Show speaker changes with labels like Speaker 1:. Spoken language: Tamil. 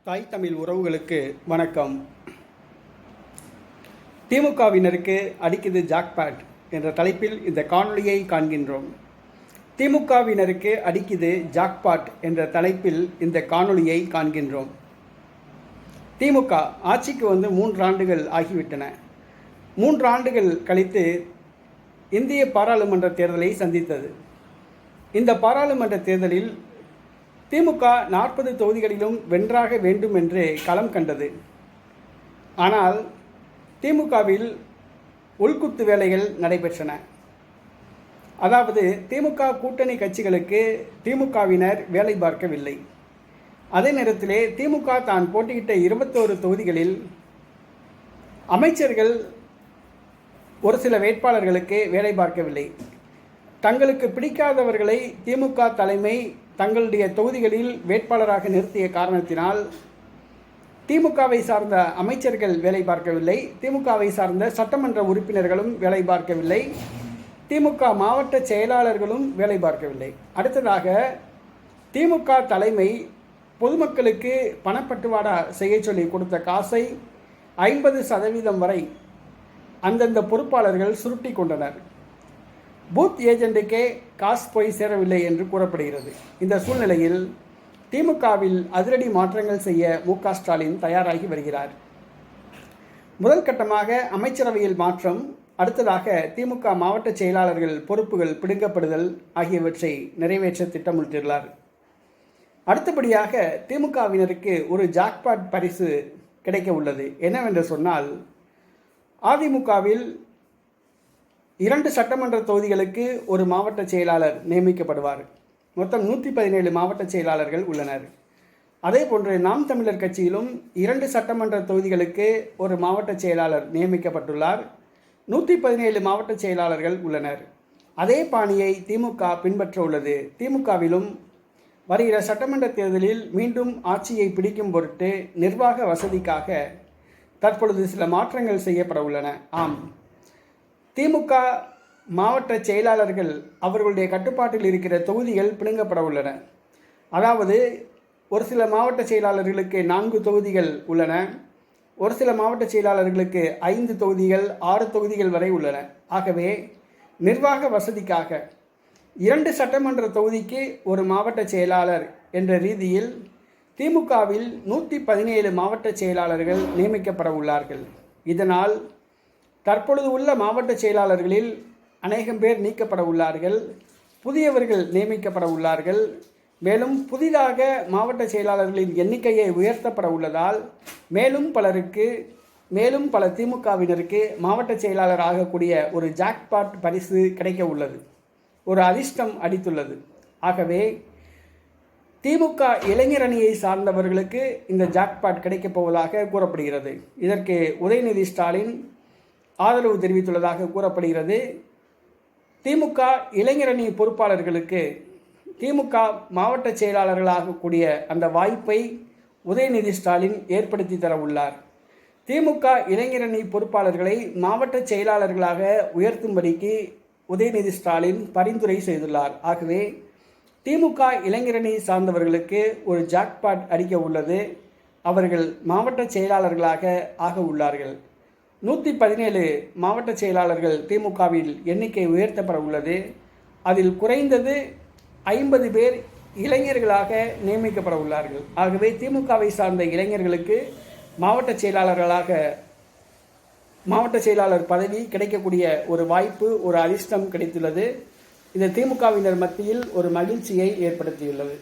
Speaker 1: தாய் தமிழ் உறவுகளுக்கு வணக்கம். திமுகவினருக்கு அடிக்குது ஜாக்பாட் என்ற தலைப்பில் இந்த காணொளியை காண்கின்றோம். திமுகவினருக்கு அடிக்குது ஜாக்பாட் என்ற தலைப்பில் இந்த காணொளியை காண்கின்றோம். திமுக ஆட்சிக்கு வந்து 3 ஆண்டுகள் ஆகிவிட்டன. 3 ஆண்டுகள் கழித்து இந்திய பாராளுமன்ற தேர்தலை சந்தித்தது. இந்த பாராளுமன்ற தேர்தலில் திமுக 40 தொகுதிகளிலும் வென்றாக வேண்டும் என்று களம் கண்டது. ஆனால் திமுகவில் உள்குத்து வேலைகள் நடைபெற்றன. அதாவது திமுக கூட்டணி கட்சிகளுக்கு திமுகவினர் வேலை பார்க்கவில்லை. அதே நேரத்திலே திமுக தான் போட்டியிட்ட 21 தொகுதிகளில் அமைச்சர்கள் ஒரு சில வேட்பாளர்களுக்கு வேலை பார்க்கவில்லை. தங்களுக்கு பிடிக்காதவர்களை திமுக தலைமை தங்களுடைய தொகுதிகளில் வேட்பாளராக நிறுத்திய காரணத்தினால் திமுகவை சார்ந்த அமைச்சர்கள் வேலை பார்க்கவில்லை, திமுகவை சார்ந்த சட்டமன்ற உறுப்பினர்களும் வேலை பார்க்கவில்லை, திமுக மாவட்ட செயலாளர்களும் வேலை பார்க்கவில்லை. அடுத்ததாக திமுக தலைமை பொதுமக்களுக்கு பணப்பட்டுவாடா செய்ய சொல்லி கொடுத்த காசை 50% வரை அந்தந்த பொறுப்பாளர்கள் சுருட்டி கொண்டனர். பூத் ஏஜெண்டுக்கே காசு போய் சேரவில்லை என்று கூறப்படுகிறது. இந்த சூழ்நிலையில் திமுகவில் அதிரடி மாற்றங்கள் செய்ய மு.க. ஸ்டாலின் தயாராகி வருகிறார். முதல் கட்டமாக அமைச்சரவையில் மாற்றம், அடுத்ததாக திமுக மாவட்ட செயலாளர்கள் பொறுப்புகள் பிடுங்கப்படுதல் ஆகியவற்றை நிறைவேற்ற திட்டமிட்டுள்ளார். அடுத்தபடியாக திமுகவினருக்கு ஒரு ஜாக்பாட் பரிசு கிடைக்க உள்ளது. என்னவென்று சொன்னால், அதிமுகவில் 2 சட்டமன்ற தொகுதிகளுக்கு ஒரு மாவட்ட செயலாளர் நியமிக்கப்படுவார். மொத்தம் 117 மாவட்ட செயலாளர்கள் உள்ளனர். அதே போன்று நாம் தமிழர் கட்சியிலும் 2 சட்டமன்ற தொகுதிகளுக்கு ஒரு மாவட்ட செயலாளர் நியமிக்கப்பட்டுள்ளார். 117 மாவட்ட செயலாளர்கள் உள்ளனர். அதே பாணியை திமுக பின்பற்ற உள்ளது. திமுகவிலும் வருகிற சட்டமன்ற தேர்தலில் மீண்டும் ஆட்சியை பிடிக்கும் பொருட்டு நிர்வாக வசதிக்காக தற்பொழுது சில மாற்றங்கள் செய்யப்பட உள்ளன. ஆம், திமுக மாவட்ட செயலாளர்கள் அவர்களுடைய கட்டுப்பாட்டில் இருக்கிற தொகுதிகள் பிடுங்கப்பட உள்ளன. அதாவது ஒரு சில மாவட்ட செயலாளர்களுக்கு 4 தொகுதிகள் உள்ளன, ஒரு சில மாவட்ட செயலாளர்களுக்கு 5 தொகுதிகள் 6 தொகுதிகள் வரை உள்ளன. ஆகவே நிர்வாக வசதிக்காக 2 சட்டமன்ற தொகுதிக்கு ஒரு மாவட்ட செயலாளர் என்ற ரீதியில் திமுகவில் 117 மாவட்ட செயலாளர்கள் நியமிக்கப்பட உள்ளார்கள். இதனால் தற்பொழுது உள்ள மாவட்ட செயலாளர்களில் அநேகம் பேர் நீக்கப்பட உள்ளார்கள், புதியவர்கள் நியமிக்கப்பட உள்ளார்கள். மேலும் புதிதாக மாவட்ட செயலாளர்களின் எண்ணிக்கையை உயர்த்தப்பட உள்ளதால் மேலும் பல திமுகவினருக்கு மாவட்ட செயலாளர் ஆகக்கூடிய ஒரு ஜாக்பாட் பரிசு கிடைக்க உள்ளது, ஒரு அதிர்ஷ்டம் அடித்துள்ளது. ஆகவே திமுக இளைஞர் அணியை சார்ந்தவர்களுக்கு இந்த ஜாக்பாட் கிடைக்கப் போவதாக கூறப்படுகிறது. இதற்கு உதயநிதி ஸ்டாலின் ஆதரவு தெரிவித்துள்ளதாக கூறப்படுகிறது. திமுக இளைஞரணி பொறுப்பாளர்களுக்கு திமுக மாவட்ட செயலாளர்களாகக்கூடிய அந்த வாய்ப்பை உதயநிதி ஸ்டாலின் ஏற்படுத்தி தர உள்ளார். திமுக இளைஞரணி பொறுப்பாளர்களை மாவட்ட செயலாளர்களாக உயர்த்தும்படிக்கு உதயநிதி ஸ்டாலின் பரிந்துரை செய்துள்ளார். ஆகவே திமுக இளைஞரணி சார்ந்தவர்களுக்கு ஒரு ஜாக்பாட் அடிக்க உள்ளது. அவர்கள் மாவட்ட செயலாளர்களாக ஆக உள்ளார்கள். 117 மாவட்ட செயலாளர்கள் திமுகவில் எண்ணிக்கை உயர்த்தப்பட உள்ளது. அதில் குறைந்தது 50 பேர் இளைஞர்களாக நியமிக்கப்பட உள்ளார்கள். ஆகவே திமுகவை சார்ந்த இளைஞர்களுக்கு மாவட்ட செயலாளர் பதவி கிடைக்கக்கூடிய ஒரு வாய்ப்பு, ஒரு அதிர்ஷ்டம் கிடைத்துள்ளது. இது திமுகவினர் மத்தியில் ஒரு மகிழ்ச்சியை ஏற்படுத்தியுள்ளது.